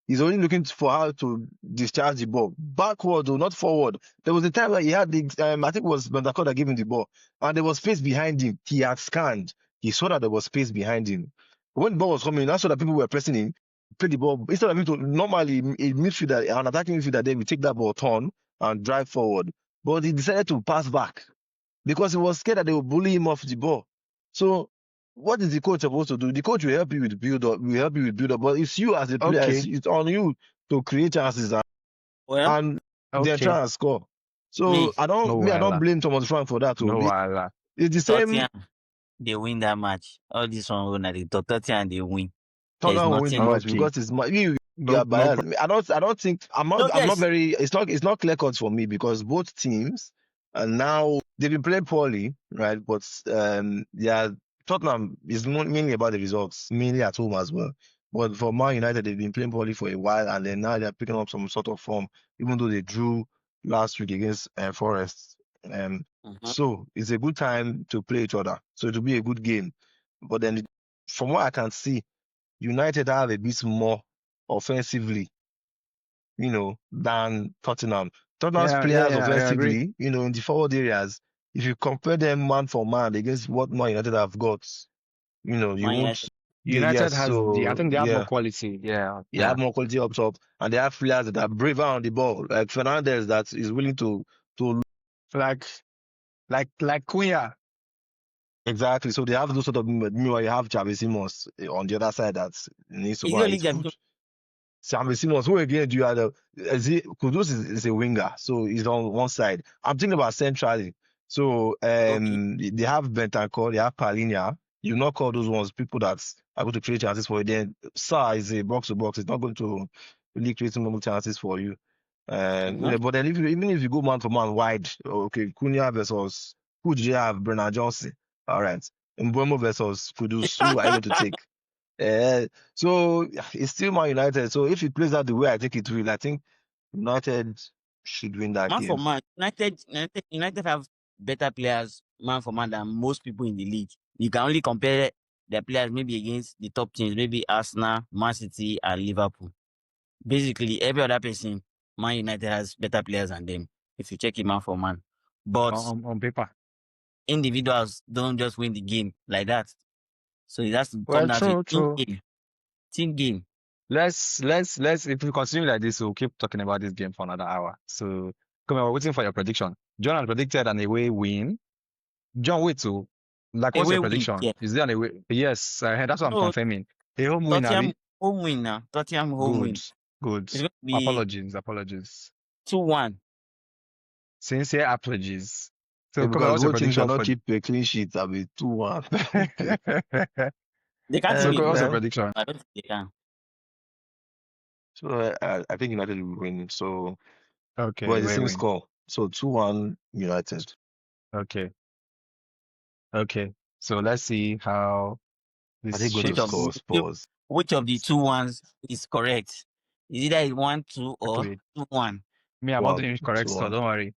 he's only looking for how to discharge the ball backward or not forward. There was a time where he had the I think it was Bentancur that gave him the ball, and there was space behind him. He had scanned. He saw that there was space behind him. When the ball was coming, I saw that people were pressing him. Play the ball instead of him to normally a midfielder, an attacking midfielder, then we take that ball, turn and drive forward. But he decided to pass back because he was scared that they would bully him off the ball. So what is the coach supposed to do? The coach will help you with build up, but it's you as a player, okay, it's on you to create chances Well, and then okay, try and score. So me, I no don't wala, blame Thomas Frank for that. no So wala. it's the same. Tottenham, they win that match. All this one, Tottenham, they win. There's Tottenham will win the nothing. match Okay, because it's you no are biased. I don't think No, I'm not yes. very it's not clear cut for me because both teams and now they've been playing poorly, right? But yeah, Tottenham is mainly about the results, mainly at home as well. But for Man United, they've been playing poorly for a while, and then now they're picking up some sort of form, even though they drew last week against Forest. Mhm. So it's a good time to play each other. So it will be a good game. But then, from what I can see, United have a bit more offensively, than Tottenham. Tottenham's players yeah, I agree. offensively, in the forward areas, if you compare them man for man against what Man United have got, you Man won't. United. United Yes, has I so think they have more yeah, quality. Yeah, you have yeah. more quality up top, and they have players that are braver on the ball, like Fernandez, that is willing to Like Cunha. exactly. So they have those sort of. Meanwhile, you have Xavi Simons on the other side that needs to It's go and only eat food. James. Sam Simons, who again do you have? Kudus is a winger, so he's on one side. I'm thinking about centrally. So Okay. they have Bentancur, they have Palinia. You not call those ones people that are going to create chances for you. Then Sa is a box to box. It's not going to really create more chances for you. And Mhm. but then even if you go man for man wide, okay, Cunha versus who do you have? Bernard Johnson. All right. Mbuemo versus Kudus. Who are you going to take? So it's still Man United. So if he plays that the way I think it will, I think United should win that Man for game. man, United have better players, man for man, than most people in the league. You can only compare their players maybe against the top teams, maybe Arsenal, Man City, and Liverpool. Basically, every other person, Man United has better players than them. If you check it man for man, but On paper. individuals don't just win the game like that. So it has to come Well, down to a true, team true. game. Team game. Let's if we continue like this, we'll keep talking about this game for another hour. So come on, we're waiting for your prediction. John has predicted an away win. John, wait, so like what's Away your win. prediction? Yeah. Is there an away? Yes, that's what I'm No, confirming. A home win, Tottenham Abby? home win now. Tottenham home Good, win. good. It's going to be Apologies. 2-1. Sincere apologies. Yeah, So come on, because what's your both teams prediction cannot for keep a clean sheet. I'll be 2-1. They can't keep it. what's your Well, prediction? I don't think they can. so I think United will win. So, but Okay, it's the away same win. score. So 2-1 United. Okay. Okay. So let's see how Are this they going to Which of shapes. score Spurs? which of the two ones is correct? Is either it's 1-2 or Exactly. 2-1? Me, I'm not One, doing it correct, so 2-1. don't worry.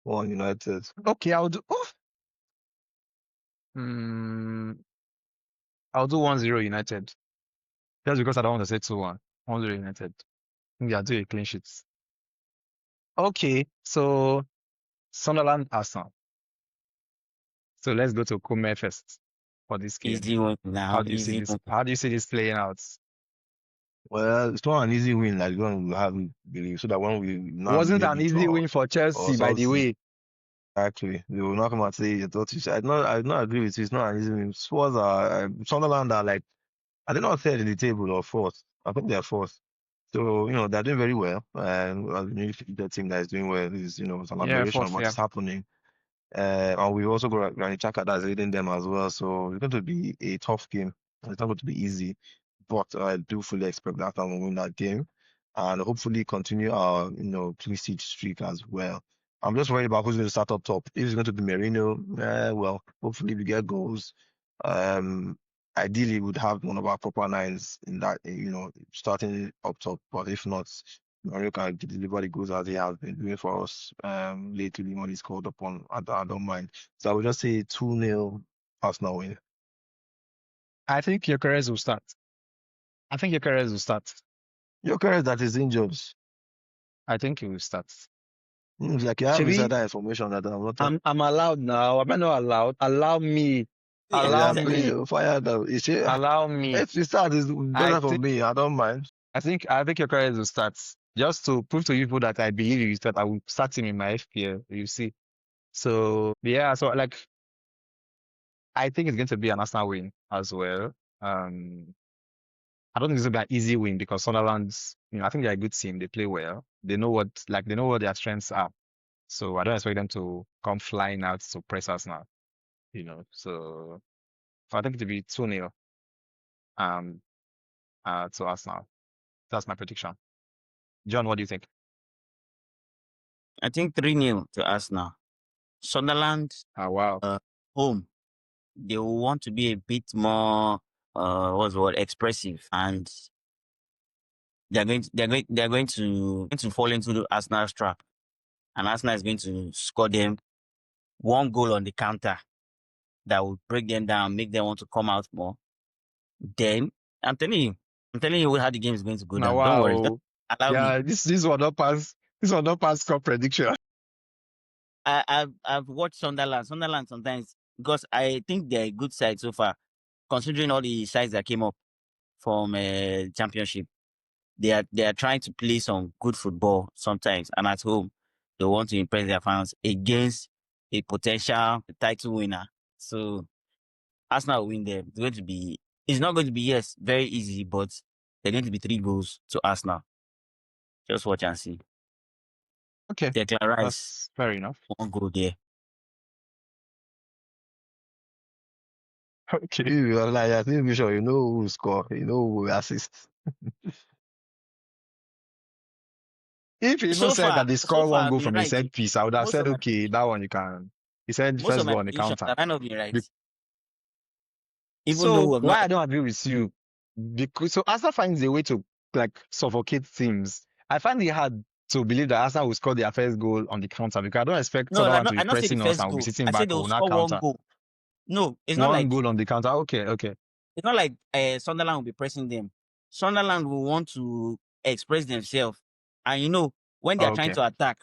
1 United. Okay, I'll do. Oh. Hmm. I'll do 1-0 United. Just because I don't want to say 2-1. 1-0 United. I think they'll do a clean sheet. Okay, so Sunderland Arsenal. So let's go to Kume first for this game. Easy win now. How do you see Easy this? win. How do you see this playing out? Well, it's not an easy win like one we have believe, so that when we It now wasn't an maybe easy draw win for or Chelsea, by the something, way. actually, they will not come and say you thought you said. I do not agree with you. It's not an easy win. Spurs are Sunderland are like, I did not third in the table or fourth. I think they're fourth. So, they're doing very well. And the team that is doing well is, it's an Yeah, admiration of fourth, what yeah. is happening. And we also got Granit Xhaka that's leading them as well. So it's going to be a tough game. It's not going to be easy, but I do fully expect that we will win that game and hopefully continue our, clean sheet streak as well. I'm just worried about who's going to start up top. If it's going to be Merino, well, hopefully we get goals. Um, Ideally, we'd have one of our proper nines in that, starting up top. But if not, Mario can deliver the goals as he has been doing for us lately when he's called upon. I don't mind. So I would just say 2-0 Arsenal win. I think Gyökeres will start. I think Gyökeres will start. Your current that is injured. I think he will start. It's like you have Chebi, insider information that I'm not. I'm allowed now. Am I not allowed? Allow me. Allow me. Fire though. Allow me. If you start, it's better for me. I don't mind. I think Gyökeres will start. Just to prove to you people that I believe you start, I will start him in my FPL. You see. So yeah, so like I think it's going to be an Arsenal win as well. I don't think it's gonna be an easy win because Sunderland's, I think they're a good team. They play well. They know what their strengths are. So I don't expect them to come flying out to press us now. So I think it'll be 2-0 to Arsenal. That's my prediction. John, what do you think? I think 3-0 to Arsenal. Sunderland Wow. home. They will want to be a bit more what's the word, expressive, and they're going to fall into the Arsenal's trap. And Arsenal is going to score them one goal on the counter that will break them down, make them want to come out more. Then I'm telling you how the game is going to go Now, down. Don't worry. wow. Allow me. Yeah, this will not pass. This will not pass score prediction. I've watched Sunderland. Sunderland sometimes, because I think they're a good side so far, considering all the sides that came up from championship. They are trying to play some good football sometimes, and at home they want to impress their fans against a potential title winner. So Arsenal will win them. It's not going to be, yes, very easy, but they're going to be 3 goals to Arsenal. Just watch and see. Okay. Declan Rice, That's fair enough. 1 goal there. Okay. I think we sure you know who will score, you know who will assist. If he even So said far, that they score one I've goal been from a right. set piece, I would have Most said, of my okay, that one you can. He said Most first of my goal on the predictions counter. have I not been right? Even So though I'm why not. I don't agree with you? Because so Arsenal finds a way to like suffocate teams. I find it hard to believe that Arsenal will score their first goal on the counter because I don't expect No, Sunderland to be I not say the pressing us first and we'll be goal. sitting I said back they'll or not score 1 counter. goal. No, it's not One like goal on the counter. Okay. it's not like Sunderland will be pressing them. Sunderland will want to express themselves, and when they are trying Okay. to attack,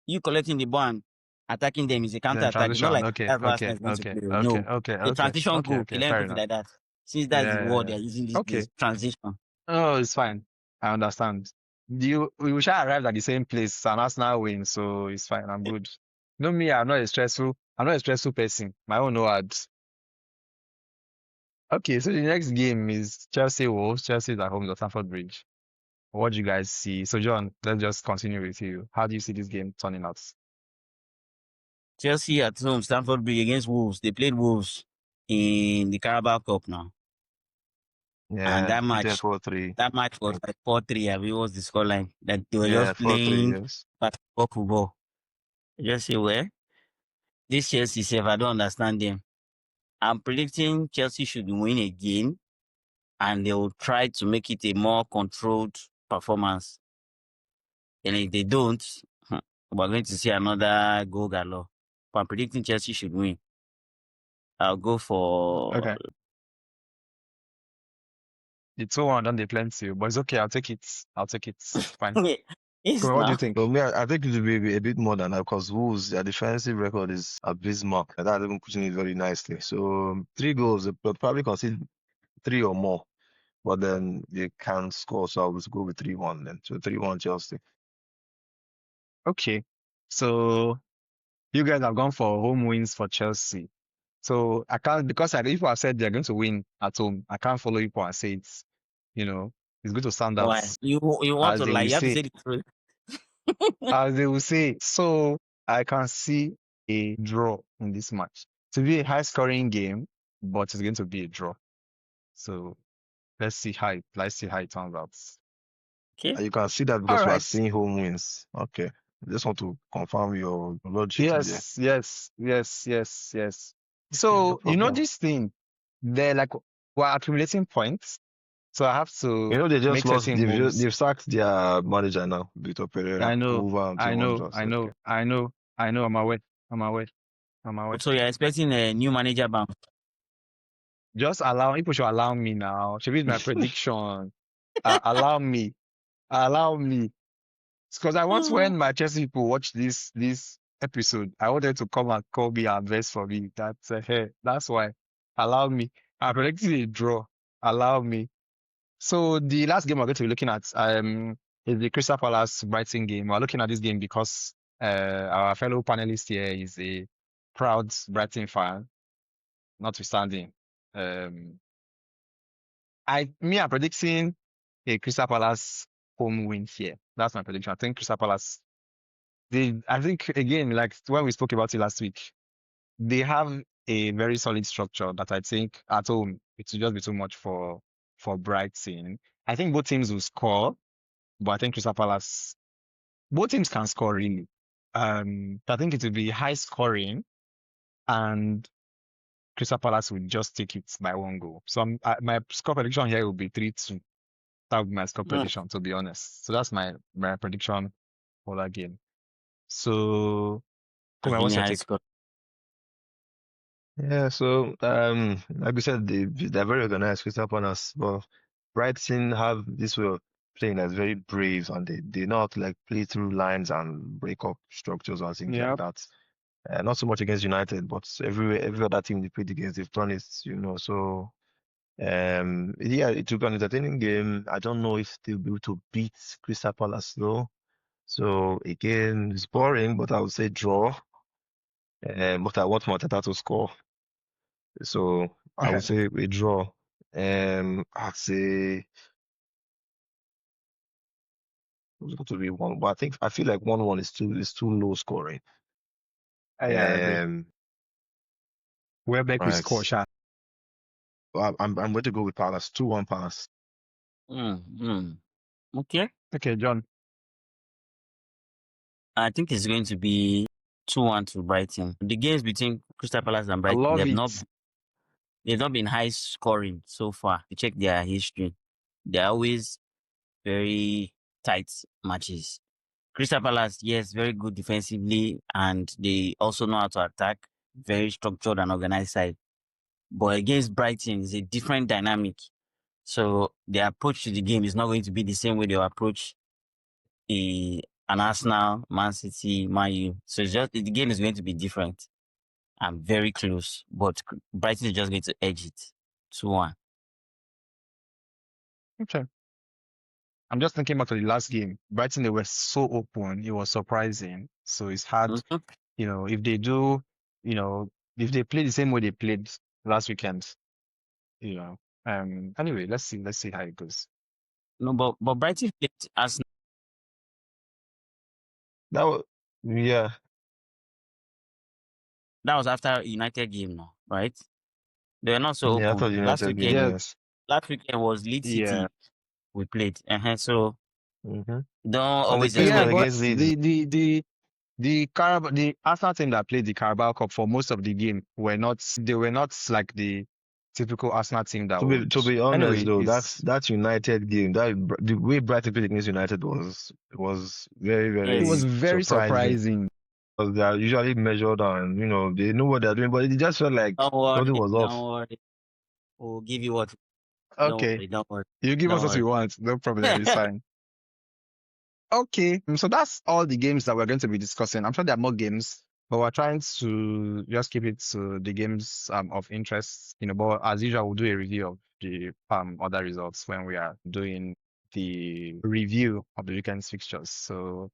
you collecting the ball and attacking them is a counter Then attack. It's not transition. like Okay. that's what Arsenal is going to play. No, the transition goal. They learn Fair put it enough. like that. Since that's the word Yeah. they are using these Okay. days, transition. Oh, it's fine. I understand. We shall arrive at the same place and Arsenal win, so it's fine. I'm good. No, me, I'm not a stressful person. My own words. Okay, so the next game is Chelsea Wolves. Chelsea is at home to Stamford Bridge. What do you guys see? So, John, let's just continue with you. How do you see this game turning out? Chelsea at home, Stamford Bridge against Wolves. They played Wolves in the Carabao Cup now, and Yeah, that beat them match 4-3. That match was like 4-3. I mean, what was the scoreline? That they were Yeah, just 4-3, playing yes. basketball football. I just say, well, this Chelsea self, I don't understand them. I'm predicting Chelsea should win again, and they will try to make it a more controlled performance. And if they don't, we're going to see another goal galore. But I'm predicting Chelsea should win. I'll go for Okay. The 2-1 done they plenty, but it's okay. I'll take it. I'll take it. It's fine. It's So what do you now. think? So me, I think it will be a bit more than that because Wolves, their defensive record is abysmal. And that's even putting it very nicely. So 3 goals, they'll probably concede 3 or more, but then they can score. So I'll just go with 3-1 then. So 3-1 Chelsea. Okay. So you guys have gone for home wins for Chelsea. So I can't, because if people have said they're going to win at home, I can't follow people and say it's, it's going to sound out Why? You want as to they lie? will You have to say, say the truth. as they will say. So I can see a draw in this match. To be a high scoring game, but it's going to be a draw. So let's see how it turns out. Okay. And you can see that All because we are right. seeing home wins. Okay. I just want to confirm your logic there. Yes. Okay, no So, problem. this thing, they're like, we're accumulating points. So I have You to know, they just make lost. certain moves. They've sacked their manager now, Vitor Pereira, I know, move on to I know, Wanderers. I Okay. know, I know, I know. I'm aware. I'm aware. I'm aware. So you're expecting a new manager bounce. Just people should allow me now. Should be my prediction. Allow me. Allow me. Because I want when my Chelsea people watch this episode, I want them to come and call me and verse for me. That's why. Allow me. I predicted a draw. Allow me. So the last game we're going to be looking at is the Crystal Palace Brighton game. We're looking at this game because our fellow panelist here is a proud Brighton fan, notwithstanding. I'm predicting a Crystal Palace home win here. That's my prediction. I think Crystal Palace. I think again, like when we spoke about it last week, they have a very solid structure that I think at home it will just be too much for Brighton. I think both teams will score, but I think Crystal Palace, both teams can score really. I think it will be high scoring, and Crystal Palace will just take it by 1 goal. So my score prediction here will be 3-2. That would be my score prediction, to be honest. So that's my prediction for that game. So, Kuma, what's Really your high take? score. Yeah. So, like we said, they're very organized, Crystal Palace, but Brighton have this way of playing that's very brave, and they know how to like play through lines and break up structures and things like Yep. that. Not so much against United, but every other team they played against, they've done it. So, yeah, it will be an entertaining game. I don't know if they'll be able to beat Crystal Palace though. So again, it's boring, but I would say draw. But I want Matata to score. So I would say a draw. I'd say it's going to be one, but I feel like 1-1 is too low scoring. I agree. Um, Welbeck will score, right. Sha. I'm going to go with Palace. 2-1 Palace. Okay. Okay, John. I think it's going to be 2-1 to Brighton. The games between Crystal Palace and I Brighton, love they've not been high scoring so far. You check their history. They're always very tight matches. Crystal Palace, yes, very good defensively, and they also know how to attack. Very structured and organized side. But against Brighton is a different dynamic. So their approach to the game is not going to be the same way they approach an Arsenal, Man City, Man U. So it's just the game is going to be different and very close. But Brighton is just going to edge it 2-1. Okay. I'm just thinking back to the last game. Brighton, they were so open. It was surprising. So it's hard, Mhm. if they do, if they play the same way they played last weekend, you know. Anyway, let's see how it goes. No, but Brighton played Arsenal. That was, yeah. That was after United game now, right? They were not so Yeah, I open. thought United game, Yes, yes. Last weekend was Leeds yeah. City we played. So Mm-hmm. don't And they always played Yeah, well expect. but against Leeds. the Arsenal team that played the Carabao Cup for most of the game they were not like the typical Arsenal team that would. To be honest Anyway, though, it's that United game, the way Brighton played against United was very, it was Yes. very very surprising. surprising. Because they are usually measured and they know what they're doing, but it just felt like Don't worry, something was don't off. worry. We'll give you what. Okay. Don't worry, You give us don't what we worry. want. No problem. It's fine. Okay. So that's all the games that we're going to be discussing. I'm sure there are more games, but we're trying to just keep it to the games of interest. But as usual, we'll do a review of the other results when we are doing the review of the weekend's fixtures. So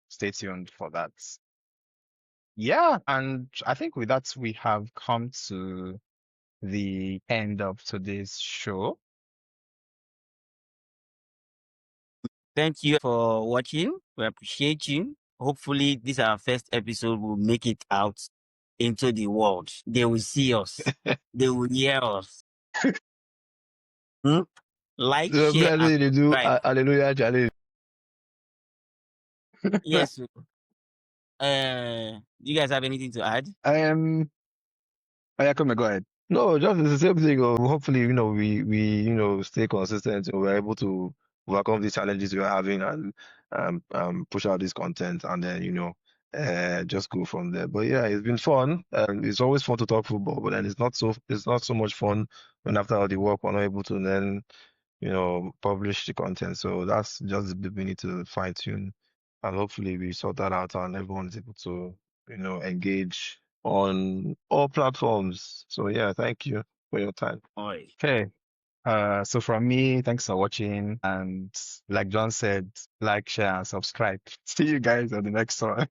stay tuned for that. Yeah, and I think with that we have come to the end of today's show. Thank you for watching. We appreciate you. Hopefully, this our first episode will make it out into the world. They will see us. They will hear us. Hmm? Like, So share, and blessing they do subscribe. hallelujah challenge. Yes. Do you guys have anything to add? Oh yeah, come on, go ahead. No, just the same thing. Hopefully, we stay consistent and we're able to overcome these challenges we're having and push out this content and then just go from there. But yeah, it's been fun. It's always fun to talk football, but then it's not so much fun when after all the work we're not able to then publish the content. So that's just the bit we need to fine tune, and hopefully we sort that out and everyone is able to engage on all platforms. So yeah, thank you for your time. Oi. Okay. So from me, thanks for watching. And like John said, like, share, and subscribe. See you guys on the next one.